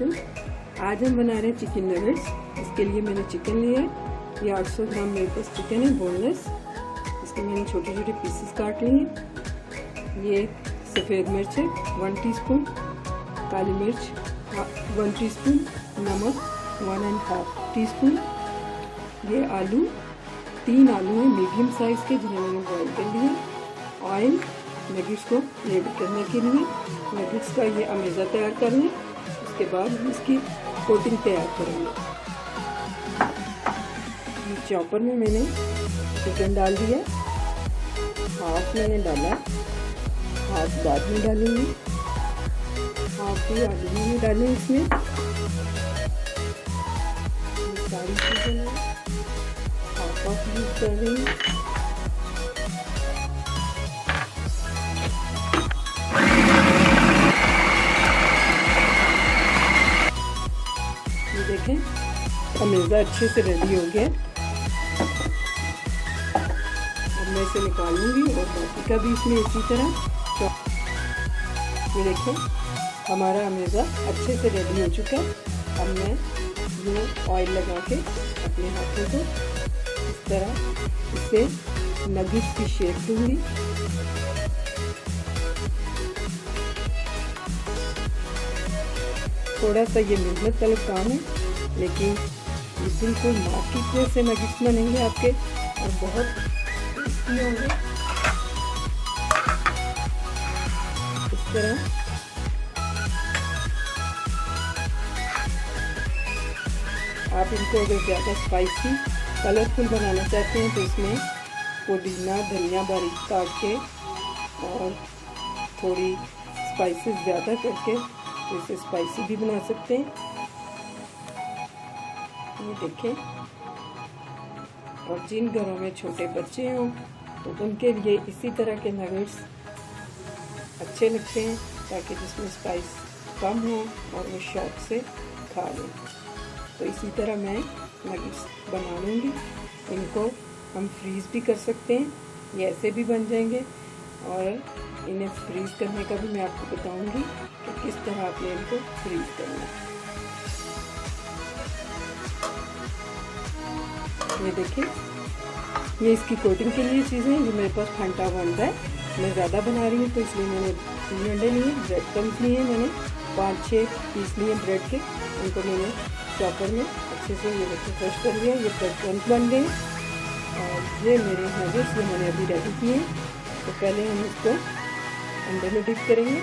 वालेकुम। आज हम बना रहे हैं चिकन नगेट्स। इसके लिए मैंने चिकन लिया है। ये 800 ग्राम मेरे पास चिकन है बोनलेस। इसके मैंने छोटे छोटे पीसेस काट लिए हैं। ये सफ़ेद मिर्च है 1 टीस्पून, काली मिर्च 1 टीस्पून, नमक 1.5 टीस्पून। ये आलू 3 आलू हैं मीडियम साइज़ के जिन्हें मैंने बॉईल कर लिए। ऑयल नगेट्स को रेडी करने के लिए नगेट्स का ये अमेज़ा तैयार कर लें। उसके बाद हम इसकी कोटिंग तैयार करेंगे। ये चॉपर में मैंने चिकन डाल दिया, हाफ मैंने डाला, हाफ बाद में डालूंगी, हाफ भी आलू मैंने डाले इसमें। ये सारी चीज़ें मैं हाफ यूज़ कर रही हूँ। देखें अमेज़ा अच्छे से रेडी हो गया। अब मैं इसे निकालूंगी और बाकी का भी इसमें इसी तरह। ये देखें हमारा अमेज़ा अच्छे से रेडी हो चुका है। अब मैं ये ऑयल लगा के अपने हाथों को इस तरह इसे नगेट्स की शेप दूंगी। थोड़ा सा ये मेहनत वाला काम है, लेकिन ये बिल्कुल मार्केट जैसे नगेट्स बनेंगे आपके और बहुत टेस्टी होंगे। इस तरह आप इनको अगर ज़्यादा स्पाइसी कलरफुल बनाना चाहते हैं तो इसमें पुदीना धनिया बारीक काट के और थोड़ी स्पाइसेस ज़्यादा करके इसे स्पाइसी भी बना सकते हैं। ये देखें, और जिन घरों में छोटे बच्चे हों तो उनके लिए इसी तरह के नगेट्स अच्छे लगते हैं, ताकि जिसमें स्पाइस कम हो और वो शौक से खा लें। तो इसी तरह मैं नगेट्स बना लूँगी। इनको हम फ्रीज़ भी कर सकते हैं, ये ऐसे भी बन जाएंगे। और इन्हें फ्रीज़ करने का भी मैं आपको बताऊंगी कि किस तरह आपने इनको फ्रीज़ करना है। ये देखिए, ये इसकी कोटिंग के लिए चीज़ें हैं जो मेरे पास फंटा बनता है। मैं ज़्यादा बना रही हूँ तो इसलिए मैंने 3 अंडे लिए, ब्रेड क्रम्स लिए मैंने 5-6 पीस लिए ब्रेड के। उनको मैंने चॉपर में अच्छे से ये देखिए क्रश कर लिया। ये ब्रेड क्रम्स बन गए और ये मेरे नगेट्स ये मैंने अभी रेडी किए। तो पहले हम इसको अंडे में डिप करेंगे।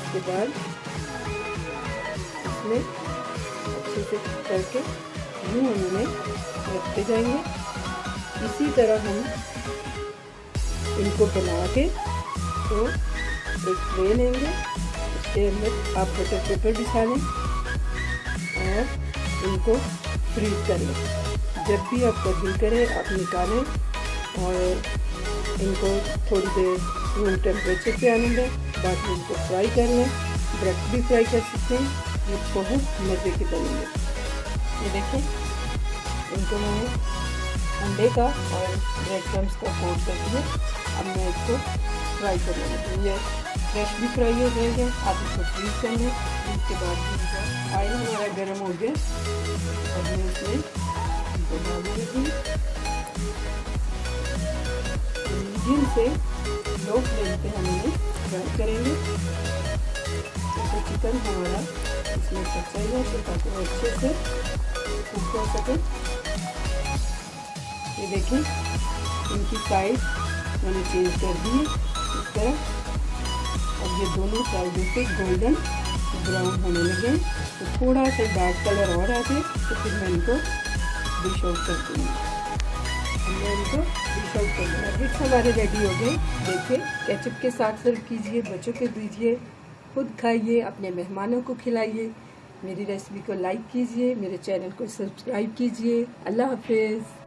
उसके बाद इसमें अच्छे से करके यूँ हम उन्हें रखते जाएंगे। इसी तरह हम इनको बना के तो एक ट्रे लेंगे, उसके अंदर आप बटर पेपर बिछा लें और इनको फ्रीज कर लें। जब भी आपका दिल करे आप निकालें और इनको थोड़ी देर रूम टेम्परेचर पे आने दें। बाद में इनको फ्राई कर लें, ब्रेड भी फ्राई कर सकते हैं। ये बहुत मज़े के बनेंगे। ये देखें, इनको मैंने अंडे का और ब्रेड क्रम्स का कोट कर दिया। अब मैं इसको फ्राई कर लूँगी। ये फ्रेश भी फ्राई हो जाएंगे। आप इसको फ्रीज कर लें। इसके बाद ऑयल हमारा गर्म हो गया। अब मैं इसमें इनको डाल दूँगी। मीडियम से लो फ्लेम पे हम इन्हें फ्राई करेंगे। तो चिकन हमारा इसमें कच्चा ही है ताकि वो अच्छे से कुक हो सके। ये देखें, इनकी साइड मैंने चेंज कर दी है इस तरह। अब ये दोनों साइडों से गोल्डन ब्राउन होने लगे। तो थोड़ा सा डार्क कलर और आ जाए तो फिर मैं इनको डिश आउट कर दूँगी। मैं इनको डिश आउट कर दूँगा। नगेट्स हमारे रेडी हो गए। देखिए, केचप के साथ सर्व कीजिए, बच्चों को दीजिए, खुद खाइए, अपने मेहमानों को खिलाइए। मेरी रेसिपी को लाइक कीजिए, मेरे चैनल को सब्सक्राइब कीजिए। अल्लाह हाफिज़।